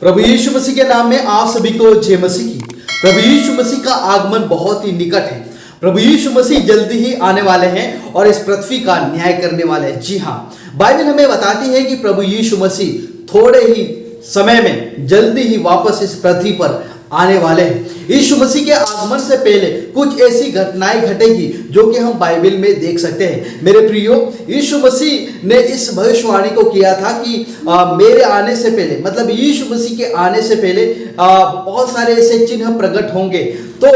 प्रभु यीशु मसीह के नाम में आप सभी को जय मसीह की। प्रभु यीशु मसीह का आगमन बहुत ही निकट है। प्रभु यीशु मसीह जल्दी ही आने वाले हैं और इस पृथ्वी का न्याय करने वाले हैं। जी हाँ, बाइबल हमें बताती है कि प्रभु यीशु मसीह थोड़े ही समय में जल्दी ही वापस इस पृथ्वी पर आने वाले हैं। यीशु मसीह के आगमन से पहले कुछ ऐसी घटनाएं घटेगी जो कि हम बाइबल में देख सकते हैं। मेरे प्रियो, यीशु मसीह ने इस भविष्यवाणी को किया था कि मेरे आने से पहले, मतलब यीशु मसीह के आने से पहले बहुत सारे ऐसे चिन्ह प्रकट होंगे। तो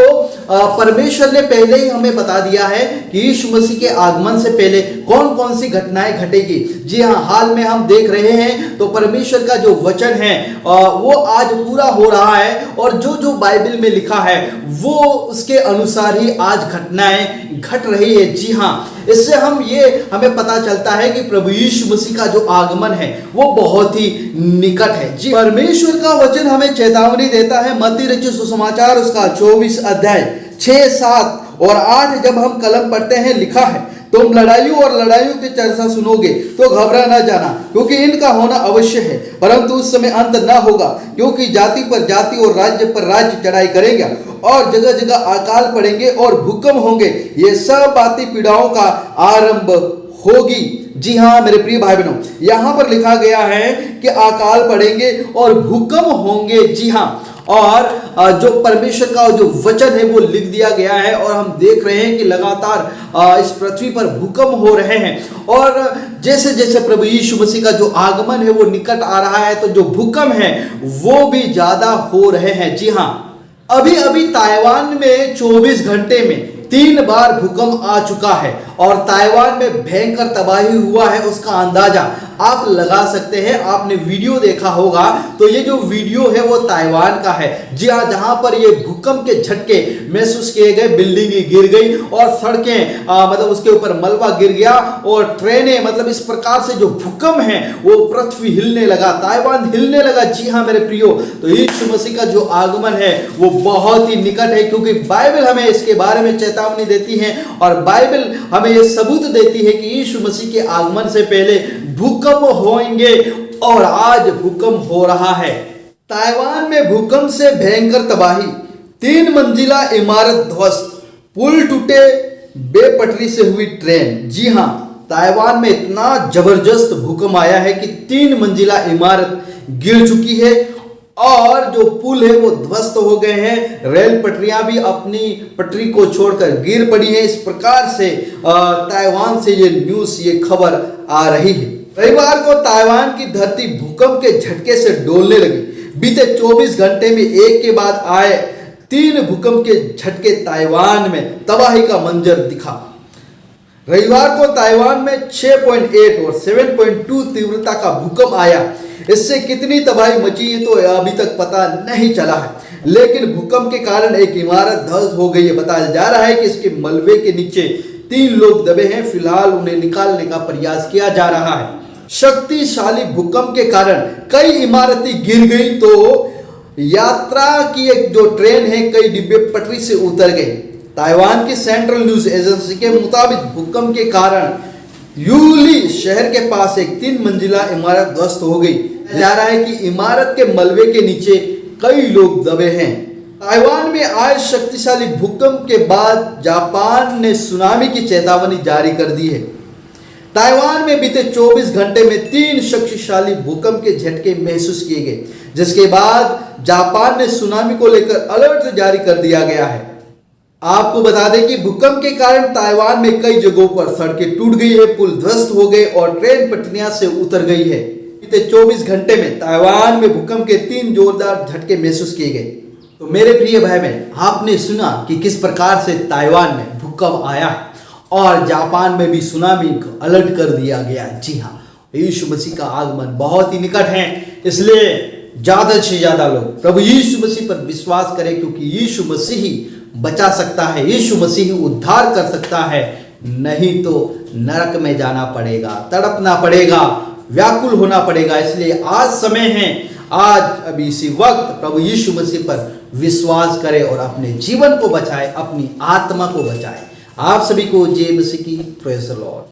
परमेश्वर ने पहले ही हमें बता दिया है कि यीशु मसीह के आगमन से पहले कौन कौन सी घटनाएं घटेगी। जी हाँ, हाल में हम देख रहे हैं तो परमेश्वर का जो वचन है वो आज पूरा हो रहा है और जो जो बाइबल में लिखा है वो उसके अनुसार ही आज घटनाएं घट रही है। जी हाँ, इससे हमें पता चलता है कि प्रभु यीशु मसीह का जो आगमन है वो बहुत ही निकट है। जी, परमेश्वर का वचन हमें चेतावनी देता है। मत्ती रचित सुसमाचार उसका 24 अध्याय 6, 7 और 8 जब हम कलम पढ़ते हैं, लिखा है, तुम लड़ाइयों की चर्चा सुनोगे तो घबरा न जाना, क्योंकि इनका होना अवश्य है, परंतु उस समय अंत न होगा। क्योंकि जाति पर जाति और राज्य पर राज्य चढ़ाई करेंगे और जगह जगह अकाल पड़ेंगे और भूकंप होंगे। ये सब बातें पीड़ाओं का आरंभ होगी। जी हाँ मेरे प्रिय भाई बहनों, यहाँ पर लिखा गया है कि अकाल पड़ेंगे और भूकंप होंगे। जी हाँ, और जो परमेश्वर का जो वचन है वो लिख दिया गया है और हम देख रहे हैं कि लगातार इस पृथ्वी पर भूकंप हो रहे हैं। और जैसे जैसे प्रभु यीशु मसीह का जो आगमन है वो निकट आ रहा है तो जो भूकंप है वो भी ज्यादा हो रहे हैं। जी हाँ, अभी अभी ताइवान में 24 घंटे में 3 बार भूकंप आ चुका है और ताइवान में भयंकर तबाही हुआ है, उसका अंदाजा आप लगा सकते हैं। आपने वीडियो देखा होगा तो ये जो वीडियो है वो ताइवान का है। जी हाँ, जहां पर ये भूकंप के झटके महसूस किए गए, बिल्डिंग गिर गई और सड़कें मतलब उसके ऊपर मलबा गिर गया और ट्रेनें, मतलब इस प्रकार से जो भूकंप है वो पृथ्वी हिलने लगा, ताइवान हिलने लगा। जी हाँ मेरे प्रियो, तो यीशु मसीह का जो आगमन है वो बहुत ही निकट है, क्योंकि बाइबल हमें इसके बारे में चेतावनी देती है और बाइबल हमें ये सबूत देती है कि यीशु मसीह के आगमन से पहले भूकंप होंगे और आज भूकंप हो रहा है। ताइवान में भूकंप से भयंकर तबाही, 3 मंजिला इमारत ध्वस्त, पुल टूटे, बेपटरी से हुई ट्रेन। जी हां, ताइवान में इतना जबरदस्त भूकंप आया है कि 3 मंजिला इमारत गिर चुकी है और जो पुल है वो ध्वस्त हो गए हैं। रेल पटरियां भी अपनी पटरी को छोड़कर गिर पड़ी है। इस प्रकार से ताइवान से ये खबर आ रही है। रविवार को ताइवान की धरती भूकंप के झटके से डोलने लगी। बीते 24 घंटे में एक के बाद आए 3 भूकंप के झटके ताइवान में तबाही का मंजर दिखा। रविवार को ताइवान में 6.8 और 7.2 तीव्रता का भूकंप आया। इससे कितनी तबाही मची है तो अभी तक पता नहीं चला है, लेकिन भूकंप के कारण एक इमारत ध्वस्त हो गई है। बताया जा रहा है कि इसके मलबे के नीचे 3 लोग दबे हैं। फिलहाल उन्हें निकालने का प्रयास किया जा रहा है। शक्तिशाली भूकंप के कारण कई इमारतें गिर गई तो यात्रा की एक जो ट्रेन है कई डिब्बे पटरी से उतर गए। ताइवान की सेंट्रल न्यूज एजेंसी के मुताबिक भूकंप के कारण यूली शहर के पास एक 3 मंजिला इमारत ध्वस्त हो गई। जा रहा है कि इमारत के मलबे के नीचे कई लोग दबे हैं। ताइवान में आए शक्तिशाली भूकंप के बाद जापान ने सुनामी की चेतावनी जारी कर दी है। ताइवान में बीते 24 घंटे में 3 शक्तिशाली भूकंप के झटके महसूस किए गए, जिसके बाद जापान ने सुनामी को लेकर अलर्ट जारी कर दिया गया है। आपको बता दें कि भूकंप के कारण ताइवान में कई जगहों पर सड़कें टूट गई है, पुल ध्वस्त हो गए और ट्रेन पटरियां से उतर गई है। बीते 24 घंटे में ताइवान में भूकंप के 3 जोरदार झटके महसूस किए गए। तो मेरे प्रिय भाई बहन, आपने सुना कि किस प्रकार से ताइवान में भूकंप आया है और जापान में भी सुनामी को अलर्ट कर दिया गया। जी हाँ, यीशु मसीह का आगमन बहुत ही निकट है, इसलिए ज्यादा से ज्यादा लोग प्रभु यीशु मसीह पर विश्वास करें, क्योंकि यीशु मसीह ही बचा सकता है, यीशु मसीह ही उद्धार कर सकता है। नहीं तो नरक में जाना पड़ेगा, तड़पना पड़ेगा, व्याकुल होना पड़ेगा। इसलिए आज समय है, आज अभी इसी वक्त प्रभु यीशु मसीह पर विश्वास करें और अपने जीवन को बचाए, अपनी आत्मा को बचाए। आप सभी को जय मसीह की, प्रेज़ द लॉर्ड।